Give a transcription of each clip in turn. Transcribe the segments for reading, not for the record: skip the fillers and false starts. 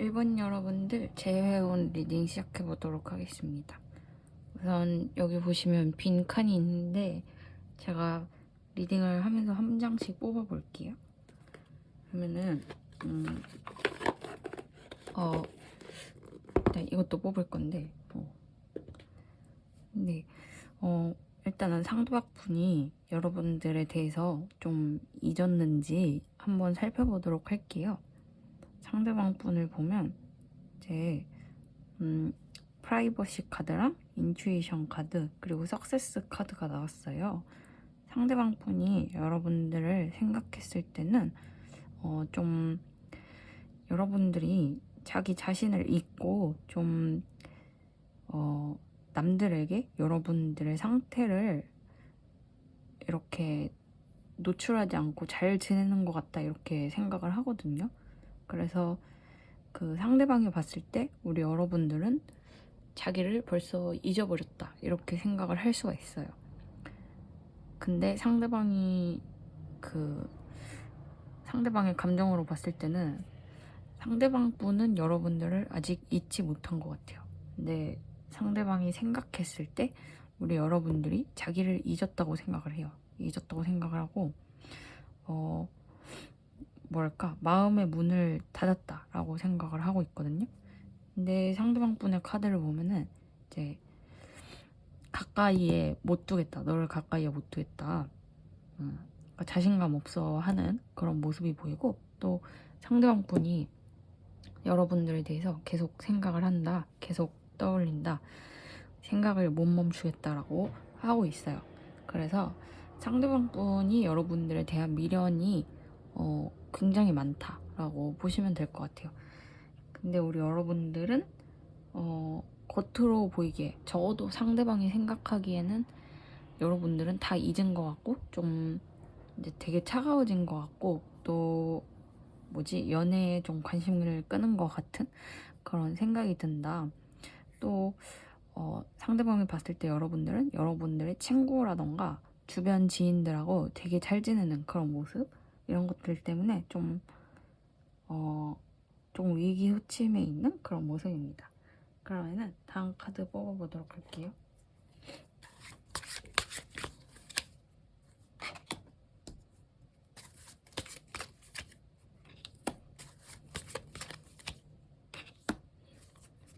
1번 여러분들 재회원 리딩 시작해 보도록 하겠습니다. 우선 여기 보시면 빈 칸이 있는데 제가 리딩을 하면서 한 장씩 뽑아 볼게요. 그러면은 일단 이것도 뽑을 건데 근데 일단은 상대방 분이 여러분들에 대해서 좀 잊었는지 한번 살펴보도록 할게요. 상대방 분을 보면 이제 프라이버시 카드랑 인투이션 카드 그리고 석세스 카드가 나왔어요. 상대방 분이 여러분들을 생각했을 때는 좀 여러분들이 자기 자신을 잊고 좀 남들에게 여러분들의 상태를 이렇게 노출하지 않고 잘 지내는 것 같다 이렇게 생각을 하거든요. 그래서 그 상대방이 봤을 때 우리 여러분들은 자기를 벌써 잊어버렸다 이렇게 생각을 할 수가 있어요. 근데 상대방의 감정으로 봤을 때는 상대방 분은 여러분들을 아직 잊지 못한 것 같아요. 근데 상대방이 생각했을 때 우리 여러분들이 자기를 잊었다고 생각을 해요. 잊었다고 생각을 하고 마음의 문을 닫았다라고 생각을 하고 있거든요. 근데 상대방 분의 카드를 보면은 이제 가까이에 못 두겠다. 너를 가까이에 못 두겠다. 그러니까 자신감 없어 하는 그런 모습이 보이고, 또 상대방 분이 여러분들에 대해서 계속 생각을 한다. 계속 떠올린다. 생각을 못 멈추겠다라고 하고 있어요. 그래서 상대방 분이 여러분들에 대한 미련이 굉장히 많다라고 보시면 될 것 같아요. 근데 우리 여러분들은 겉으로 보이기에, 적어도 상대방이 생각하기에는 여러분들은 다 잊은 것 같고 좀 이제 되게 차가워진 것 같고, 또 연애에 좀 관심을 끄는 것 같은 그런 생각이 든다. 또 상대방이 봤을 때 여러분들은 여러분들의 친구라던가 주변 지인들하고 되게 잘 지내는 그런 모습, 이런 것들 때문에 좀 위기소침해 있는 그런 모습입니다. 그러면은 다음 카드 뽑아보도록 할게요.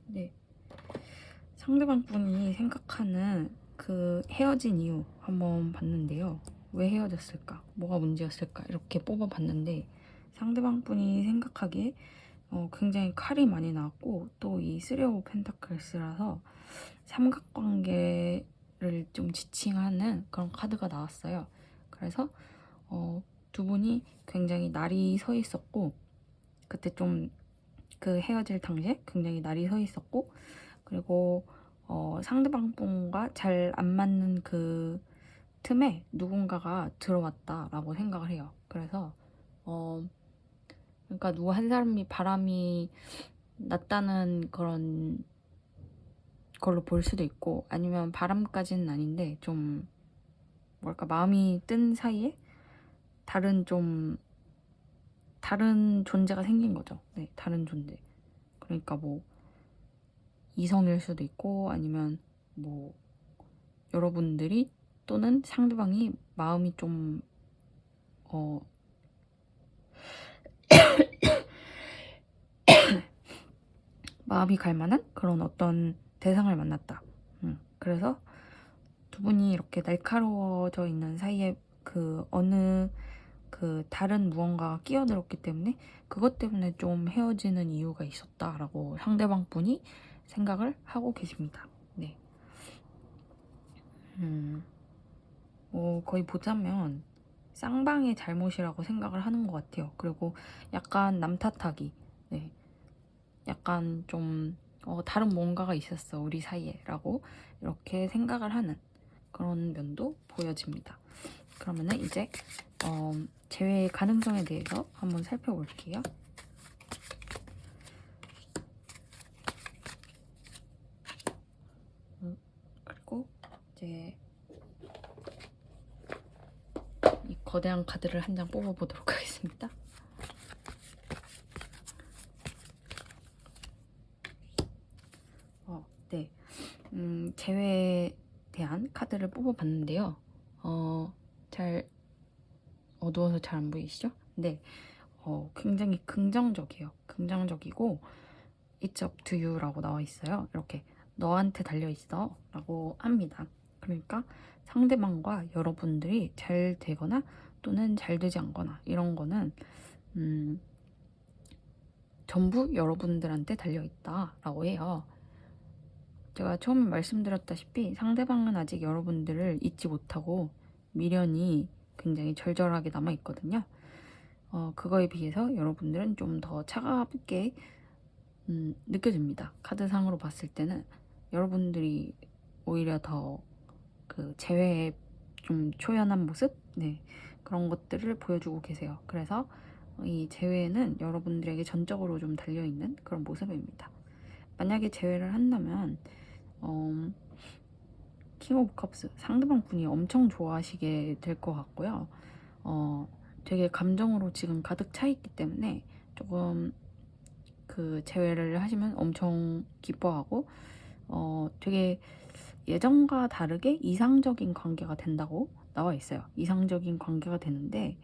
네, 상대방 분이 생각하는 그 헤어진 이유 한번 봤는데요. 왜 헤어졌을까? 뭐가 문제였을까? 이렇게 뽑아봤는데 상대방 분이 생각하기에 굉장히 칼이 많이 나왔고, 또 이 쓰리 오브 펜타클스라서 삼각관계를 좀 지칭하는 그런 카드가 나왔어요. 그래서 두 분이 굉장히 날이 서 있었고, 그때 좀 그 헤어질 당시에 굉장히 날이 서 있었고, 그리고 상대방 분과 잘 안 맞는 그 틈에 누군가가 들어왔다라고 생각을 해요. 그래서 그러니까 누구 한 사람이 바람이 났다는 그런 걸로 볼 수도 있고, 아니면 바람까지는 아닌데 좀 마음이 뜬 사이에 다른 존재가 생긴 거죠. 네, 다른 존재. 그러니까 이성일 수도 있고, 아니면 여러분들이 또는 상대방이 마음이 좀 마음이 갈 만한 그런 어떤 대상을 만났다. 그래서 두 분이 이렇게 날카로워져 있는 사이에 어느 다른 무언가가 끼어들었기 때문에 그것 때문에 좀 헤어지는 이유가 있었다라고 상대방 분이 생각을 하고 계십니다. 네. 거의 보자면 쌍방의 잘못이라고 생각을 하는 것 같아요. 그리고 약간 남 탓하기. 네. 약간 좀 다른 뭔가가 있었어 우리 사이에 라고 이렇게 생각을 하는 그런 면도 보여집니다. 그러면은 이제 재회의 가능성에 대해서 한번 살펴볼게요. 그리고 이제 이 거대한 카드를 한 장 뽑아보도록 하겠습니다. 재회에 대한 카드를 뽑아봤는데요. 잘 어두워서 잘 안 보이시죠? 네, 굉장히 긍정적이에요. 긍정적이고 It's up to you라고 나와 있어요. 이렇게 너한테 달려있어 라고 합니다. 그러니까 상대방과 여러분들이 잘 되거나 또는 잘 되지 않거나 이런 거는 전부 여러분들한테 달려있다 라고 해요. 제가 처음에 말씀드렸다시피 상대방은 아직 여러분들을 잊지 못하고 미련이 굉장히 절절하게 남아있거든요. 그거에 비해서 여러분들은 좀 더 차갑게 느껴집니다. 카드상으로 봤을 때는 여러분들이 오히려 더 그 재회의 좀 초연한 모습? 네, 그런 것들을 보여주고 계세요. 그래서 이 재회는 여러분들에게 전적으로 좀 달려있는 그런 모습입니다. 만약에 재회를 한다면 킹 오브 컵스 상대방 분이 엄청 좋아하시게 될 것 같고요. 되게 감정으로 지금 가득 차 있기 때문에 조금 그 재회를 하시면 엄청 기뻐하고 되게 예전과 다르게 이상적인 관계가 된다고 나와 있어요. 이상적인 관계가 되는데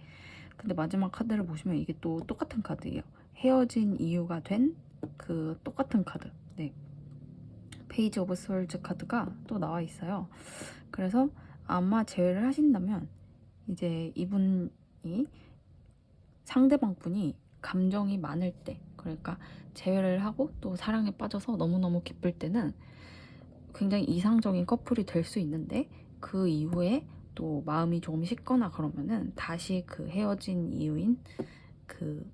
근데 마지막 카드를 보시면 이게 또 똑같은 카드예요. 헤어진 이유가 된 그 똑같은 카드. 네. 페이지 오브 스월즈 카드가 또 나와 있어요. 그래서 아마 재회를 하신다면 이제 이분이 상대방 분이 감정이 많을 때, 그러니까 재회를 하고 또 사랑에 빠져서 너무너무 기쁠 때는 굉장히 이상적인 커플이 될 수 있는데 그 이후에 또 마음이 조금 식거나 그러면은 다시 그 헤어진 이유인 그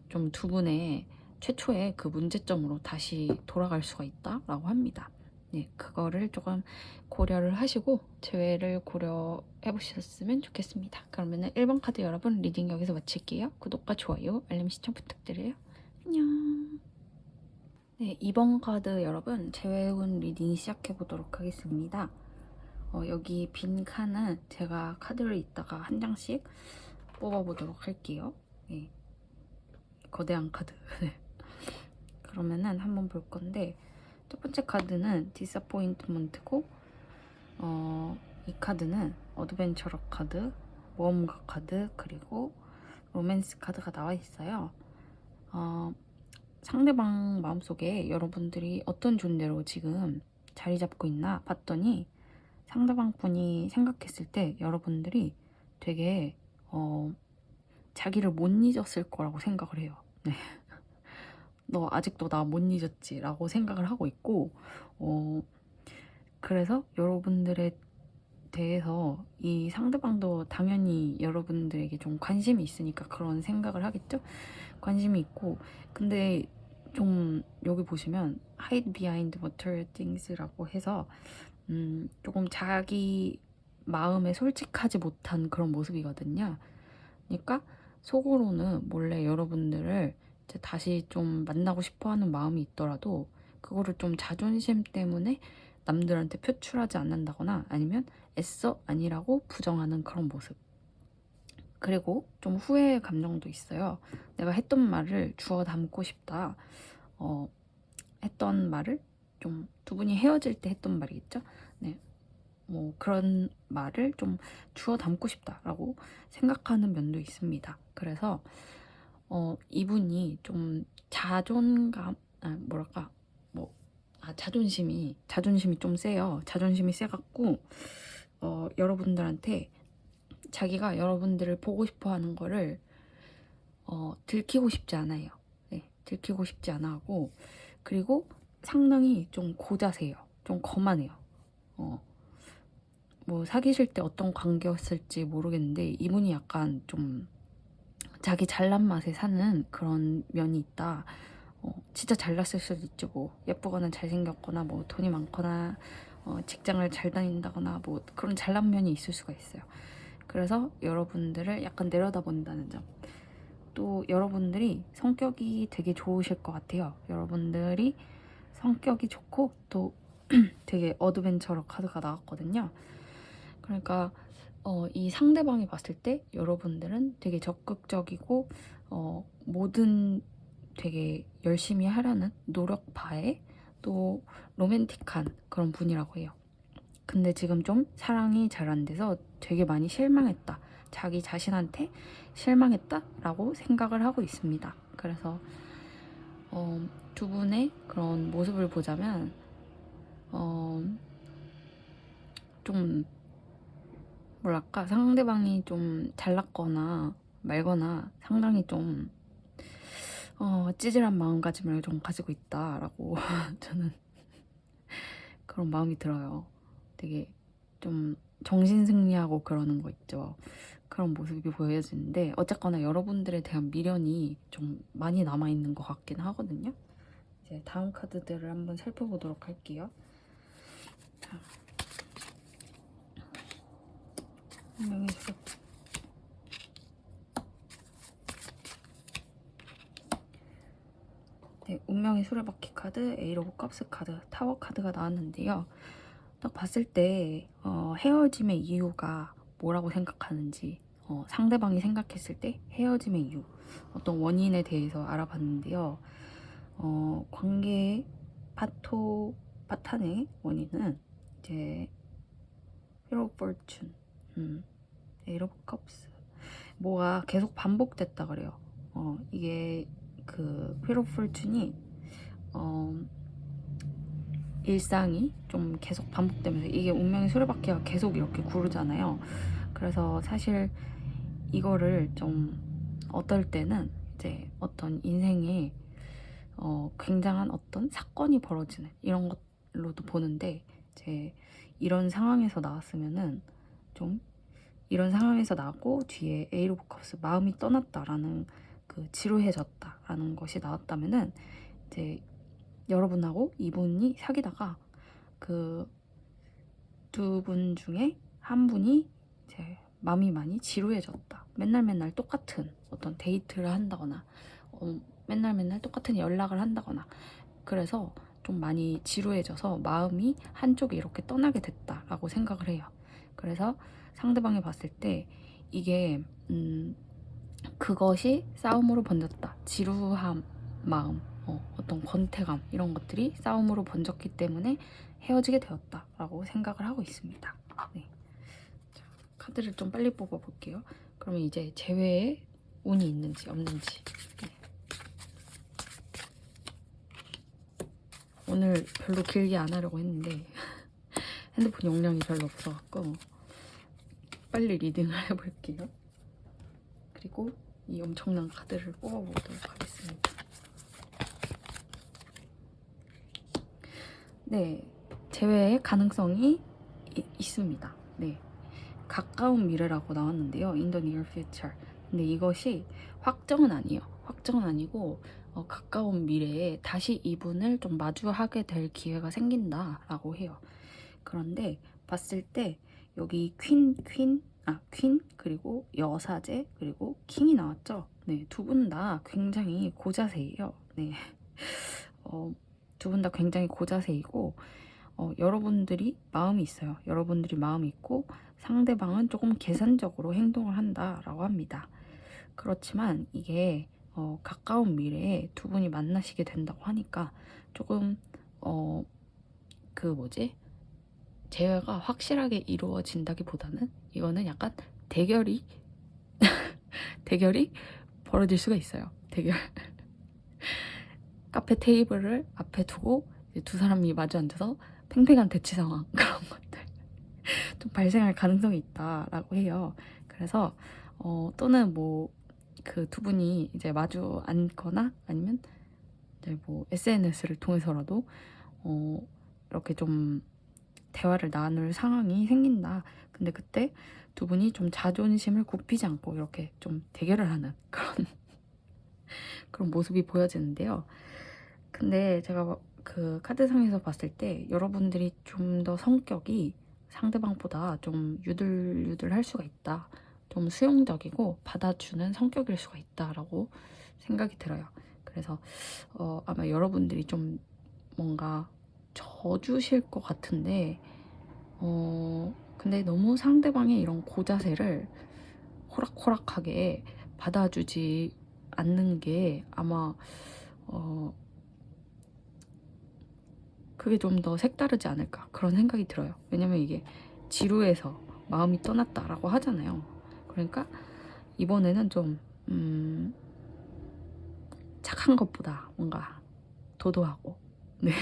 좀 두 분의 최초의 그 문제점으로 다시 돌아갈 수가 있다라고 합니다. 네, 그거를 조금 고려를 하시고 재회를 고려해 보셨으면 좋겠습니다. 그러면은 1번 카드 여러분 리딩 여기서 마칠게요. 구독과 좋아요, 알림 시청 부탁드려요. 안녕. 네, 2번 카드 여러분 재회운 리딩 시작해 보도록 하겠습니다. 여기 빈 칸은 제가 카드를 이따가 한 장씩 뽑아 보도록 할게요. 네, 거대한 카드. 그러면은 한번 볼 건데 첫 번째 카드는 디서포인트먼트고 이 카드는 어드벤처러 카드, 모험가 카드, 그리고 로맨스 카드가 나와 있어요. 상대방 마음속에 여러분들이 어떤 존재로 지금 자리 잡고 있나 봤더니 상대방 분이 생각했을 때 여러분들이 되게 자기를 못 잊었을 거라고 생각을 해요. 네. 너 아직도 나 못 잊었지 라고 생각을 하고 있고 그래서 여러분들에 대해서 이 상대방도 당연히 여러분들에게 좀 관심이 있으니까 그런 생각을 하겠죠? 관심이 있고 근데 좀 여기 보시면 hide behind material things라고 해서 조금 자기 마음에 솔직하지 못한 그런 모습이거든요. 그러니까 속으로는 몰래 여러분들을 이제 다시 좀 만나고 싶어하는 마음이 있더라도 그거를 좀 자존심 때문에 남들한테 표출하지 않는다거나 아니면 애써 아니라고 부정하는 그런 모습. 그리고 좀 후회의 감정도 있어요. 내가 했던 말을 주워 담고 싶다. 했던 말을 좀 두 분이 헤어질 때 했던 말이겠죠? 네. 뭐 그런 말을 좀 주워 담고 싶다라고 생각하는 면도 있습니다. 그래서 이분이 좀 자존감, 뭐랄까, 자존심이 좀 세요. 자존심이 세갖고 여러분들한테 자기가 여러분들을 보고 싶어하는 거를 들키고 싶지 않아요. 네, 들키고 싶지 않아 하고 그리고 상당히 좀 고자세요. 좀 거만해요. 뭐 사귀실 때 어떤 관계였을지 모르겠는데 이분이 약간 좀 자기 잘난 맛에 사는 그런 면이 있다. 진짜 잘났을 수도 있죠. 뭐 예쁘거나 잘생겼거나 뭐 돈이 많거나 직장을 잘 다닌다거나 뭐 그런 잘난 면이 있을 수가 있어요. 그래서 여러분들을 약간 내려다본다는 점. 또 여러분들이 성격이 되게 좋으실 것 같아요. 여러분들이 성격이 좋고 또 되게 어드벤처러 카드가 나왔거든요. 그러니까 이 상대방이 봤을 때 여러분들은 되게 적극적이고 뭐든 되게 열심히 하려는 노력파에 또 로맨틱한 그런 분이라고 해요. 근데 지금 좀 사랑이 잘 안 돼서 되게 많이 실망했다. 자기 자신한테 실망했다라고 생각을 하고 있습니다. 그래서 두 분의 그런 모습을 보자면 좀 뭐랄까 상대방이 좀 잘났거나 말거나 상당히 좀 찌질한 마음가짐을 좀 가지고 있다라고 저는 그런 마음이 들어요. 되게 좀 정신승리하고 그러는 거 있죠. 그런 모습이 보여지는데 어쨌거나 여러분들에 대한 미련이 좀 많이 남아있는 것 같긴 하거든요. 이제 다음 카드들을 한번 살펴보도록 할게요. 자, 운명의 수레바퀴. 네, 운명의 수레바퀴 카드, 에이스 오브 컵스 카드, 타워 카드가 나왔는데요. 딱 봤을 때 헤어짐의 이유가 뭐라고 생각하는지 상대방이 생각했을 때 헤어짐의 이유 어떤 원인에 대해서 알아봤는데요. 관계의 파탄의 원인은 이제 휠 오브 포춘, 에이스 오브 컵스 뭐가 계속 반복됐다 그래요. 이게 그 휠 오브 포춘이 일상이 좀 계속 반복되면서 이게 운명의 수레바퀴가 계속 이렇게 구르잖아요. 그래서 사실 이거를 좀 어떨 때는 이제 어떤 인생에 굉장한 어떤 사건이 벌어지는 이런 것로도 보는데 이제 이런 상황에서 나왔으면은 좀 이런 상황에서 나고 뒤에 에이스 오브 컵스 마음이 떠났다라는 그 지루해졌다라는 것이 나왔다면은 이제 여러분하고 이분이 사귀다가 그 두 분 중에 한 분이 이제 마음이 많이 지루해졌다. 맨날 똑같은 어떤 데이트를 한다거나 맨날 똑같은 연락을 한다거나 그래서 좀 많이 지루해져서 마음이 한쪽이 이렇게 떠나게 됐다라고 생각을 해요. 그래서 상대방이 봤을 때 이게 그것이 싸움으로 번졌다. 지루한 마음, 어떤 권태감 이런 것들이 싸움으로 번졌기 때문에 헤어지게 되었다라고 생각을 하고 있습니다. 네. 자, 카드를 좀 빨리 뽑아볼게요. 그러면 이제 재회에 운이 있는지 없는지. 네. 오늘 별로 길게 안 하려고 했는데 핸드폰 용량이 별로 없어갖고 빨리 리딩을 해볼게요. 그리고 이 엄청난 카드를 뽑아보도록 하겠습니다. 네, 재회의 가능성이 있습니다. 네, 가까운 미래라고 나왔는데요. In the near future. 근데 이것이 확정은 아니에요. 확정은 아니고 가까운 미래에 다시 이분을 좀 마주하게 될 기회가 생긴다라고 해요. 그런데 봤을 때 여기 퀸 그리고 여사제 그리고 킹이 나왔죠. 네, 두 분 다 굉장히 고자세예요. 네, 두 분 다 굉장히 고자세이고 여러분들이 마음이 있어요. 여러분들이 마음이 있고 상대방은 조금 계산적으로 행동을 한다라고 합니다. 그렇지만 이게 가까운 미래에 두 분이 만나시게 된다고 하니까 조금 그 뭐지? 재회가 확실하게 이루어진다기보다는 이거는 약간 대결이 벌어질 수가 있어요. 대결. 카페 테이블을 앞에 두고 이제 두 사람이 마주 앉아서 팽팽한 대치 상황 그런 것들 좀 발생할 가능성이 있다라고 해요. 그래서 또는 뭐 그 두 분이 이제 마주 앉거나 아니면 이제 뭐 SNS를 통해서라도 이렇게 좀 대화를 나눌 상황이 생긴다. 근데 그때 두 분이 좀 자존심을 굽히지 않고 이렇게 좀 대결을 하는 그런 모습이 보여지는데요. 근데 제가 그 카드상에서 봤을 때 여러분들이 좀 더 성격이 상대방보다 좀 유들유들할 수가 있다. 좀 수용적이고 받아주는 성격일 수가 있다라고 생각이 들어요. 그래서 아마 여러분들이 좀 뭔가 져주실 것 같은데 근데 너무 상대방의 이런 고자세를 호락호락하게 받아주지 않는 게 아마 그게 좀 더 색다르지 않을까 그런 생각이 들어요. 왜냐면 이게 지루해서 마음이 떠났다라고 하잖아요. 그러니까 이번에는 좀 착한 것보다 뭔가 도도하고 네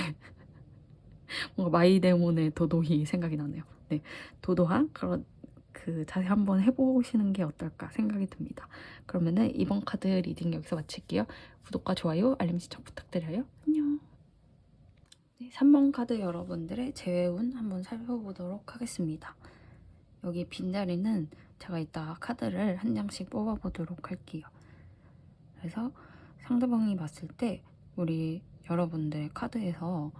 뭔가 마이데몬의 도도히 생각이 나네요. 네, 도도한 그런 그 자세 한번 해보시는 게 어떨까 생각이 듭니다. 그러면은 이번 카드 리딩 여기서 마칠게요. 구독과 좋아요, 알림 신청 부탁드려요. 안녕. 네, 3번 카드 여러분들의 재회운 한번 살펴보도록 하겠습니다. 여기 빈자리는 제가 이따 카드를 한 장씩 뽑아보도록 할게요. 그래서 상대방이 봤을 때 우리 여러분들 카드에서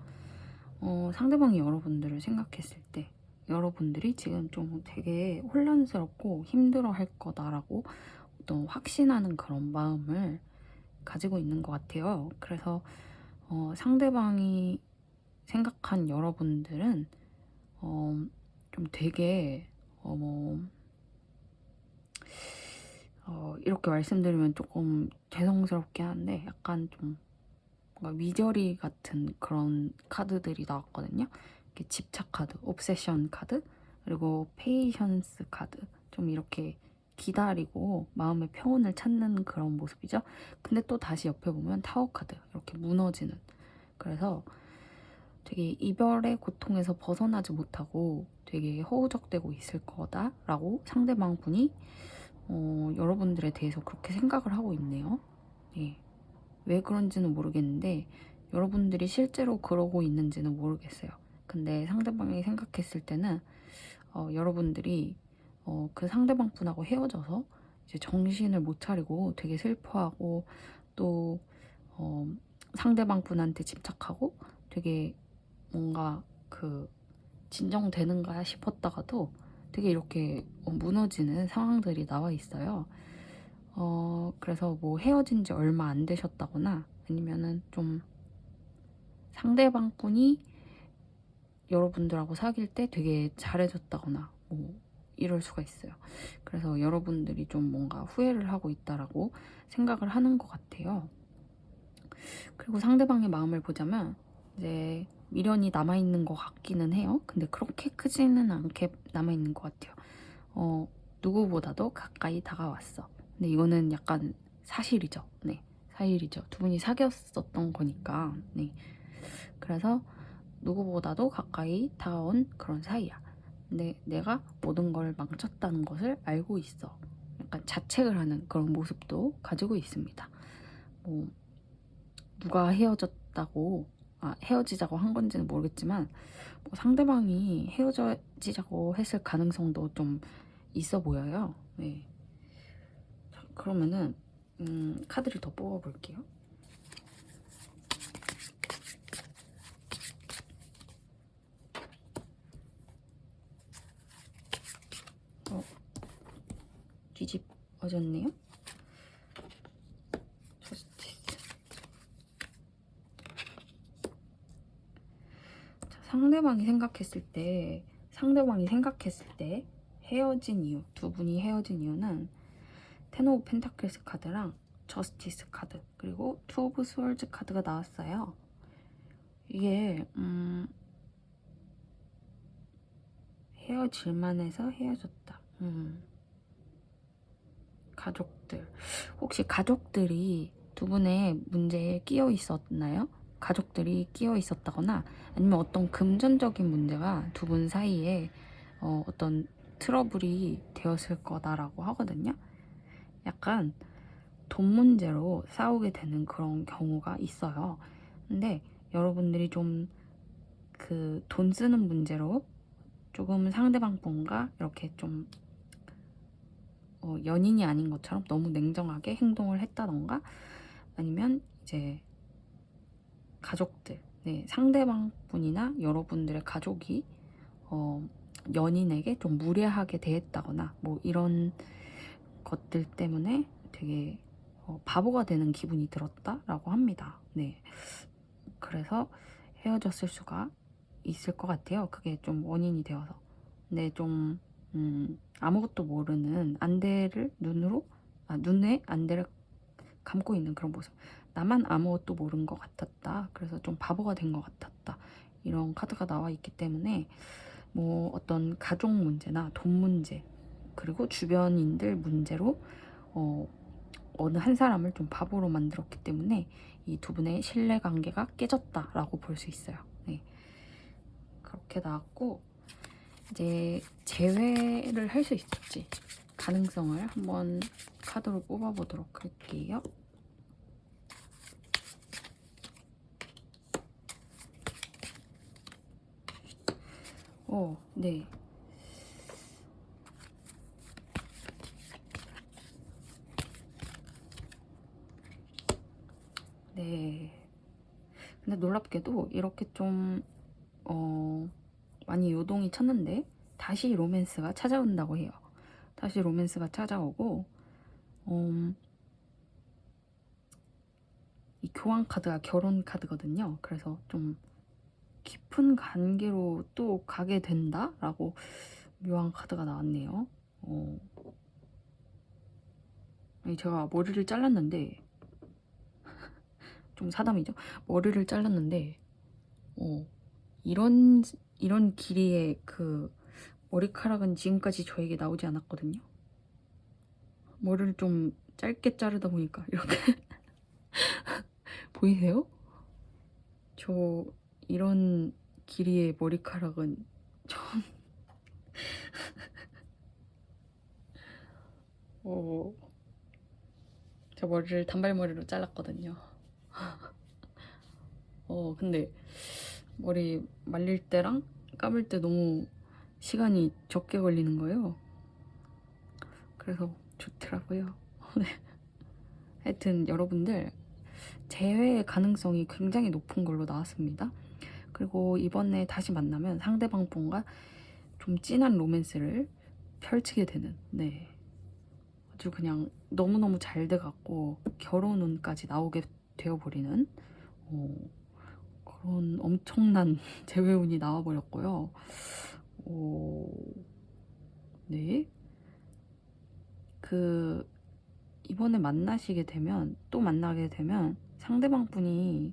상대방이 여러분들을 생각했을 때 여러분들이 지금 좀 되게 혼란스럽고 힘들어 할 거다라고 어떤 확신하는 그런 마음을 가지고 있는 것 같아요. 그래서 상대방이 생각한 여러분들은 좀 되게 이렇게 말씀드리면 조금 죄송스럽긴 한데 약간 좀 뭔가 위저리 같은 그런 카드들이 나왔거든요. 이렇게 집착 카드, 옵세션 카드, 그리고 페이션스 카드. 좀 이렇게 기다리고 마음의 평온을 찾는 그런 모습이죠. 근데 또 다시 옆에 보면 타워 카드, 이렇게 무너지는. 그래서 되게 이별의 고통에서 벗어나지 못하고 되게 허우적대고 있을 거다라고 상대방 분이 여러분들에 대해서 그렇게 생각을 하고 있네요. 예. 왜 그런지는 모르겠는데 여러분들이 실제로 그러고 있는지는 모르겠어요. 근데 상대방이 생각했을 때는 여러분들이 그 상대방 분하고 헤어져서 이제 정신을 못 차리고 되게 슬퍼하고 또 상대방 분한테 집착하고 되게 뭔가 그 진정되는가 싶었다가도 되게 이렇게 무너지는 상황들이 나와 있어요. 그래서 뭐 헤어진 지 얼마 안 되셨다거나 아니면은 좀 상대방 분이 여러분들하고 사귈 때 되게 잘해줬다거나 뭐 이럴 수가 있어요. 그래서 여러분들이 좀 뭔가 후회를 하고 있다라고 생각을 하는 것 같아요. 그리고 상대방의 마음을 보자면 이제 미련이 남아있는 것 같기는 해요. 근데 그렇게 크지는 않게 남아있는 것 같아요. 누구보다도 가까이 다가왔어. 근데 이거는 약간 사실이죠. 네, 사실이죠. 두 분이 사귀었었던 거니까. 네, 그래서 누구보다도 가까이 다가온 그런 사이야. 근데 내가 모든 걸 망쳤다는 것을 알고 있어. 약간 자책을 하는 그런 모습도 가지고 있습니다. 뭐 누가 헤어지자고 한 건지는 모르겠지만 뭐 상대방이 헤어지자고 했을 가능성도 좀 있어 보여요. 네. 자, 그러면은 카드를 더 뽑아볼게요. 뒤집어졌네요. 상대방이 생각했을 때 헤어진 이유, 두 분이 헤어진 이유는 텐 오브 펜타클스 카드랑 저스티스 카드 그리고 투 오브 스월즈 카드가 나왔어요. 이게 헤어질만 해서 헤어졌다. 가족들, 혹시 가족들이 두 분의 문제에 끼어 있었나요? 가족들이 끼어 있었다거나 아니면 어떤 금전적인 문제가 두 분 사이에 어떤 트러블이 되었을 거다라고 하거든요. 약간 돈 문제로 싸우게 되는 그런 경우가 있어요. 근데 여러분들이 좀 그 돈 쓰는 문제로 조금 상대방 분과 이렇게 좀 연인이 아닌 것처럼 너무 냉정하게 행동을 했다던가 아니면 이제 가족들, 네, 상대방 분이나 여러분들의 가족이 연인에게 좀 무례하게 대했다거나 뭐 이런 것들 때문에 되게 바보가 되는 기분이 들었다라고 합니다. 네, 그래서 헤어졌을 수가 있을 것 같아요. 그게 좀 원인이 되어서. 근데 좀 아무것도 모르는 안대를 눈에 안대를 감고 있는 그런 모습. 나만 아무것도 모르는 것 같았다. 그래서 좀 바보가 된 것 같았다. 이런 카드가 나와 있기 때문에 뭐 어떤 가족 문제나 돈 문제 그리고 주변인들 문제로 어느 한 사람을 좀 바보로 만들었기 때문에 이 두 분의 신뢰관계가 깨졌다라고 볼 수 있어요. 네. 그렇게 나왔고 이제 재회를 할 수 있을지 가능성을 한번 카드로 뽑아보도록 할게요. 네. 네. 근데 놀랍게도 이렇게 좀 많이 요동이 쳤는데 다시 로맨스가 찾아온다고 해요. 다시 로맨스가 찾아오고 이 교환 카드가 결혼 카드거든요. 그래서 좀 깊은 관계로 또 가게 된다라고 묘한 카드가 나왔네요. 제가 머리를 잘랐는데 좀 사담이죠. 머리를 잘랐는데 이런 길이의 그 머리카락은 지금까지 저에게 나오지 않았거든요. 머리를 좀 짧게 자르다 보니까 이렇게 보이세요? 저 이런 길이의 머리카락은 처음 저 머리를 단발머리로 잘랐거든요. 근데 머리 말릴 때랑 감을 때 너무 시간이 적게 걸리는 거예요. 그래서 좋더라고요. 하여튼 여러분들 재회의 가능성이 굉장히 높은 걸로 나왔습니다. 그리고 이번에 다시 만나면 상대방 분과 좀 진한 로맨스를 펼치게 되는 아주 그냥 너무너무 잘 돼갖고 결혼운까지 나오게 되어버리는 그런 엄청난 재회운이 나와버렸고요. 네. 이번에 또 만나게 되면 상대방 분이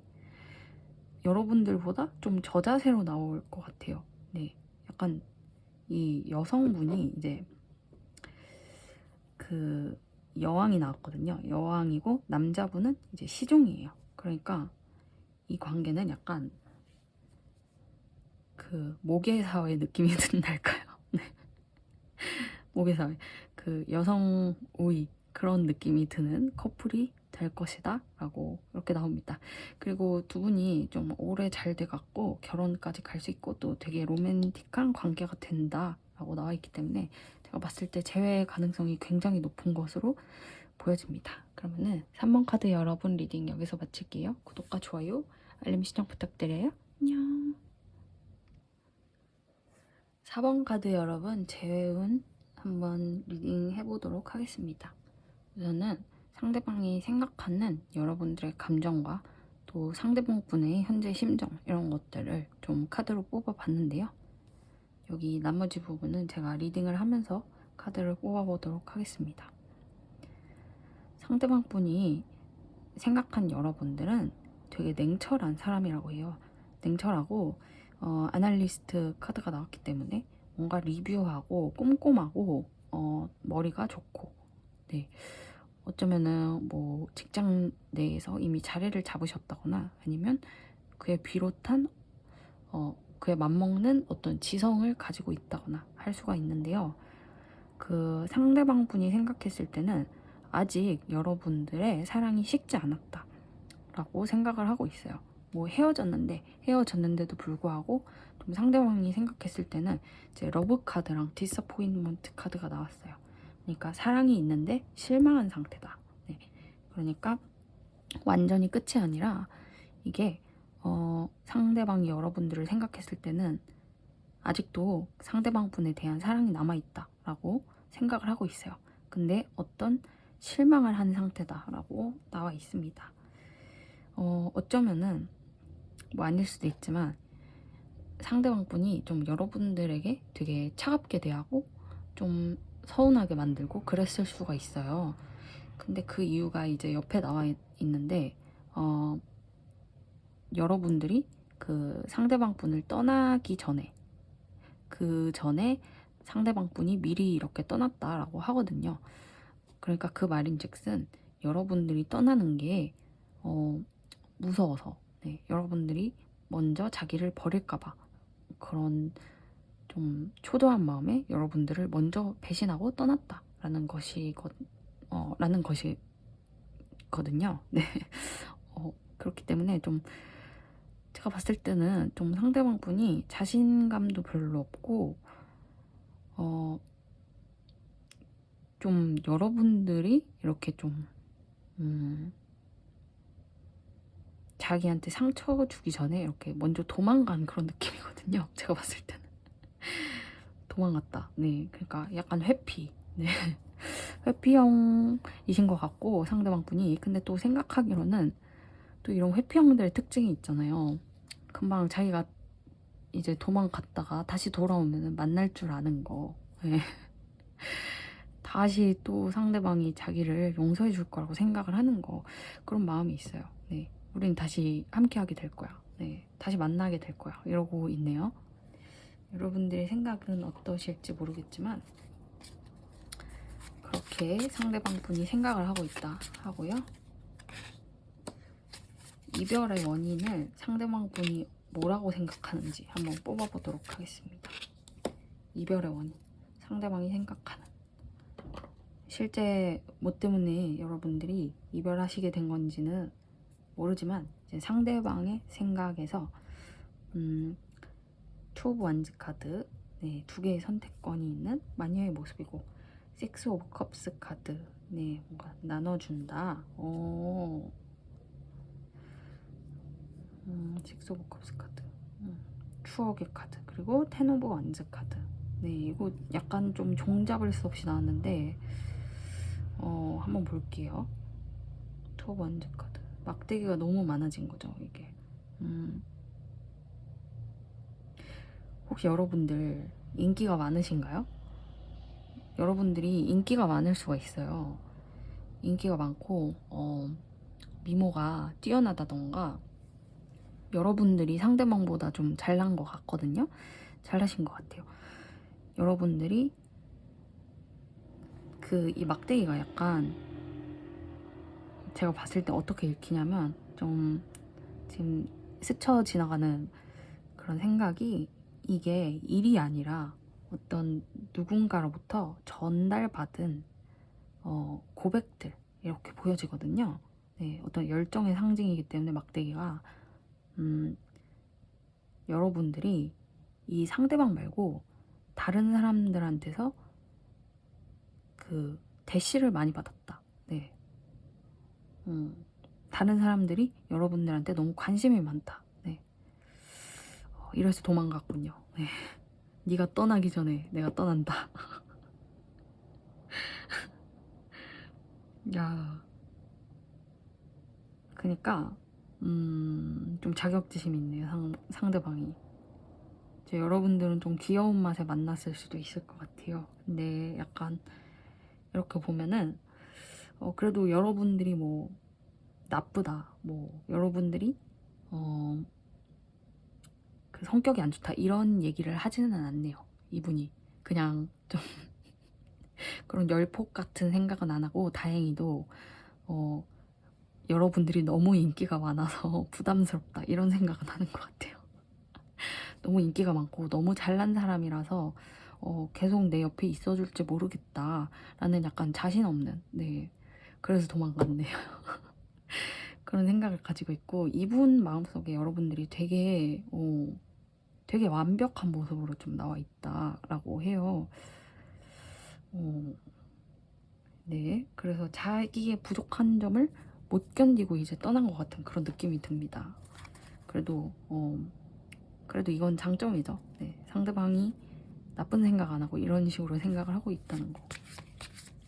여러분들보다 좀 저자세로 나올 것 같아요. 네. 약간 이 여성분이 이제 그 여왕이 나왔거든요. 여왕이고 남자분은 이제 시종이에요. 그러니까 이 관계는 약간 그 모계사회 느낌이 든달까요? 네. 모계사회 그 여성 우위 그런 느낌이 드는 커플이 될 것이다 라고 이렇게 나옵니다. 그리고 두 분이 좀 오래 잘 돼갖고 결혼까지 갈 수 있고 또 되게 로맨틱한 관계가 된다 라고 나와 있기 때문에 제가 봤을 때 재회 가능성이 굉장히 높은 것으로 보여집니다. 그러면은 3번 카드 여러분 리딩 여기서 마칠게요. 구독과 좋아요 알림 신청 부탁드려요. 안녕. 4번 카드 여러분 재회운 한번 리딩 해보도록 하겠습니다. 우선은 상대방이 생각하는 여러분들의 감정과 또 상대방분의 현재 심정 이런 것들을 좀 카드로 뽑아봤는데요. 여기 나머지 부분은 제가 리딩을 하면서 카드를 뽑아보도록 하겠습니다. 상대방분이 생각한 여러분들은 되게 냉철한 사람이라고 해요. 냉철하고 아날리스트 카드가 나왔기 때문에 뭔가 리뷰하고 꼼꼼하고 머리가 좋고 어쩌면은 뭐 직장 내에서 이미 자리를 잡으셨다거나 아니면 그에 비롯한 그에 맞먹는 어떤 지성을 가지고 있다거나 할 수가 있는데요. 그 상대방 분이 생각했을 때는 아직 여러분들의 사랑이 식지 않았다 라고 생각을 하고 있어요. 뭐 헤어졌는데도 불구하고 좀 상대방이 생각했을 때는 이제 러브 카드랑 디서포인먼트 카드가 나왔어요. 그러니까 사랑이 있는데 실망한 상태다. 네. 그러니까 완전히 끝이 아니라 이게 상대방이 여러분들을 생각했을 때는 아직도 상대방 분에 대한 사랑이 남아있다 라고 생각을 하고 있어요. 근데 어떤 실망을 한 상태다 라고 나와 있습니다. 어쩌면은 뭐 아닐 수도 있지만 상대방 분이 좀 여러분들에게 되게 차갑게 대하고 좀 서운하게 만들고 그랬을 수가 있어요. 근데 그 이유가 이제 옆에 나와 있는데 여러분들이 그 상대방 분을 떠나기 전에, 그 전에 상대방 분이 미리 이렇게 떠났다라고 하거든요. 그러니까 그 말인즉슨 여러분들이 떠나는 게 무서워서, 네, 여러분들이 먼저 자기를 버릴까봐 그런 좀 초조한 마음에 여러분들을 먼저 배신하고 떠났다라는 라는 것이거든요. 네. 그렇기 때문에 좀 제가 봤을 때는 좀 상대방 분이 자신감도 별로 없고 좀 여러분들이 이렇게 좀 자기한테 상처 주기 전에 이렇게 먼저 도망간 그런 느낌이거든요. 제가 봤을 때는 도망갔다. 네, 그러니까 약간 회피. 네, 회피형이신 것 같고 상대방 분이. 근데 또 생각하기로는 또 이런 회피형들의 특징이 있잖아요. 금방 자기가 이제 도망갔다가 다시 돌아오면 만날 줄 아는 거. 네. 다시 또 상대방이 자기를 용서해 줄 거라고 생각을 하는 거, 그런 마음이 있어요. 네, 우린 다시 함께 하게 될 거야. 네, 다시 만나게 될 거야. 이러고 있네요. 여러분들의 생각은 어떠실지 모르겠지만 그렇게 상대방 분이 생각을 하고 있다 하고요. 이별의 원인을 상대방 분이 뭐라고 생각하는지 한번 뽑아보도록 하겠습니다. 이별의 원인, 상대방이 생각하는, 실제 뭐 때문에 여러분들이 이별하시게 된 건지는 모르지만 이제 상대방의 생각에서 투 오브 완즈 카드, 네, 두 개의 선택권이 있는 마녀의 모습이고, 식스 오브 컵스 카드, 네, 뭔가 나눠준다. 식스 오브 컵스 카드, 추억의 카드, 그리고 텐 오브 완즈 카드. 네, 이거 약간 좀 종잡을 수 없이 나왔는데 한번 볼게요. 투 오브 완즈 카드, 막대기가 너무 많아진 거죠, 이게. 혹시 여러분들 인기가 많으신가요? 여러분들이 인기가 많을 수가 있어요. 인기가 많고 미모가 뛰어나다던가 여러분들이 상대방보다 좀 잘난 것 같거든요. 잘나신 것 같아요. 여러분들이 이 막대기가 약간 제가 봤을 때 어떻게 읽히냐면 좀 지금 스쳐 지나가는 그런 생각이, 이게 일이 아니라 어떤 누군가로부터 전달받은 고백들, 이렇게 보여지거든요. 네, 어떤 열정의 상징이기 때문에 막대기가 여러분들이 이 상대방 말고 다른 사람들한테서 그 대시를 많이 받았다. 네. 다른 사람들이 여러분들한테 너무 관심이 많다. 네. 이래서 도망갔군요. 네. 네가 떠나기 전에 내가 떠난다. 야, 그러니까 좀 자격지심이 있네요. 상대방이. 이제 여러분들은 좀 귀여운 맛에 만났을 수도 있을 것 같아요. 근데 약간 이렇게 보면은 그래도 여러분들이 뭐 나쁘다, 뭐 여러분들이 그 성격이 안 좋다, 이런 얘기를 하지는 않네요. 이분이 그냥 좀 그런 열폭 같은 생각은 안 하고, 다행히도 여러분들이 너무 인기가 많아서 부담스럽다, 이런 생각은 하는 것 같아요. 너무 인기가 많고 너무 잘난 사람이라서 계속 내 옆에 있어줄지 모르겠다 라는 약간 자신 없는, 네, 그래서 도망갔네요. 그런 생각을 가지고 있고, 이분 마음속에 여러분들이 되게 완벽한 모습으로 좀 나와 있다라고 해요. 네, 그래서 자기의 부족한 점을 못 견디고 이제 떠난 것 같은 그런 느낌이 듭니다. 그래도 이건 장점이죠. 네, 상대방이 나쁜 생각 안 하고 이런 식으로 생각을 하고 있다는 거,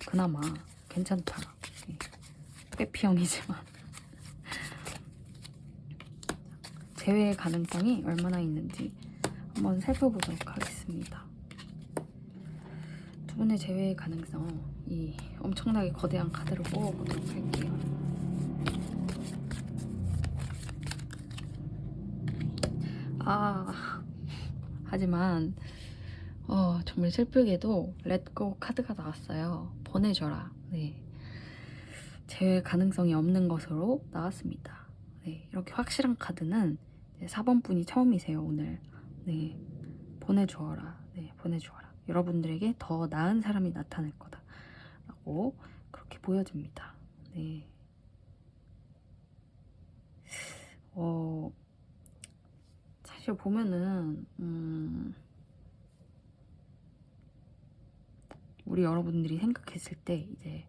그나마 괜찮다. 네, 빼피형이지만 재회 가능성이 얼마나 있는지 한번 살펴보도록 하겠습니다. 두 분의 재회 가능성, 이 엄청나게 거대한 카드를 뽑아보도록 할게요. 하지만 정말 슬프게도 렛고 카드가 나왔어요. 보내줘라. 네. 재회 가능성이 없는 것으로 나왔습니다. 네. 이렇게 확실한 카드는 4번 분이 처음이세요, 오늘. 네. 보내주어라. 네. 보내주어라. 여러분들에게 더 나은 사람이 나타날 거다. 라고 그렇게 보여집니다. 네. 사실 보면은, 우리 여러분들이 생각했을 때 이제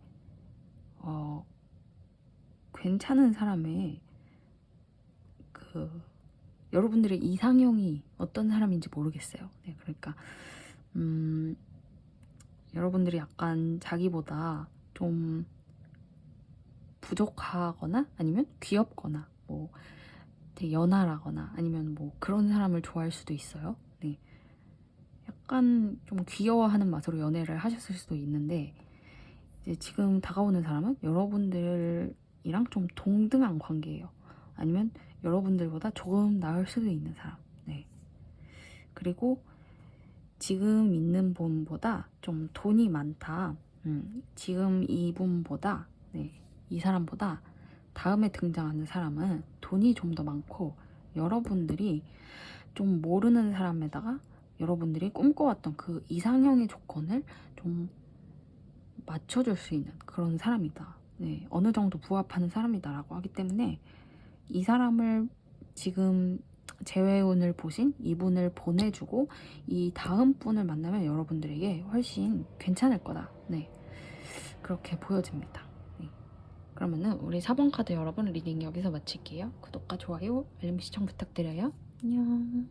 괜찮은 사람의 그 여러분들의 이상형이 어떤 사람인지 모르겠어요. 네, 그러니까 여러분들이 약간 자기보다 좀 부족하거나 아니면 귀엽거나 뭐 되게 연하라거나 아니면 뭐 그런 사람을 좋아할 수도 있어요. 네. 약간 좀 귀여워하는 맛으로 연애를 하셨을 수도 있는데 이제 지금 다가오는 사람은 여러분들이랑 좀 동등한 관계예요. 아니면 여러분들보다 조금 나을 수도 있는 사람. 네. 그리고 지금 있는 분보다 좀 돈이 많다. 지금 이분보다 이 사람보다 다음에 등장하는 사람은 돈이 좀 더 많고 여러분들이 좀 모르는 사람에다가 여러분들이 꿈꿔왔던 그 이상형의 조건을 좀 맞춰줄 수 있는 그런 사람이다. 네, 어느 정도 부합하는 사람이다라고 하기 때문에 이 사람을 지금 재회운을 보신 이분을 보내주고 이 다음 분을 만나면 여러분들에게 훨씬 괜찮을 거다. 네, 그렇게 보여집니다. 네. 그러면은 우리 4번 카드 여러분 리딩 여기서 마칠게요. 구독과 좋아요, 알림 시청 부탁드려요. 안녕.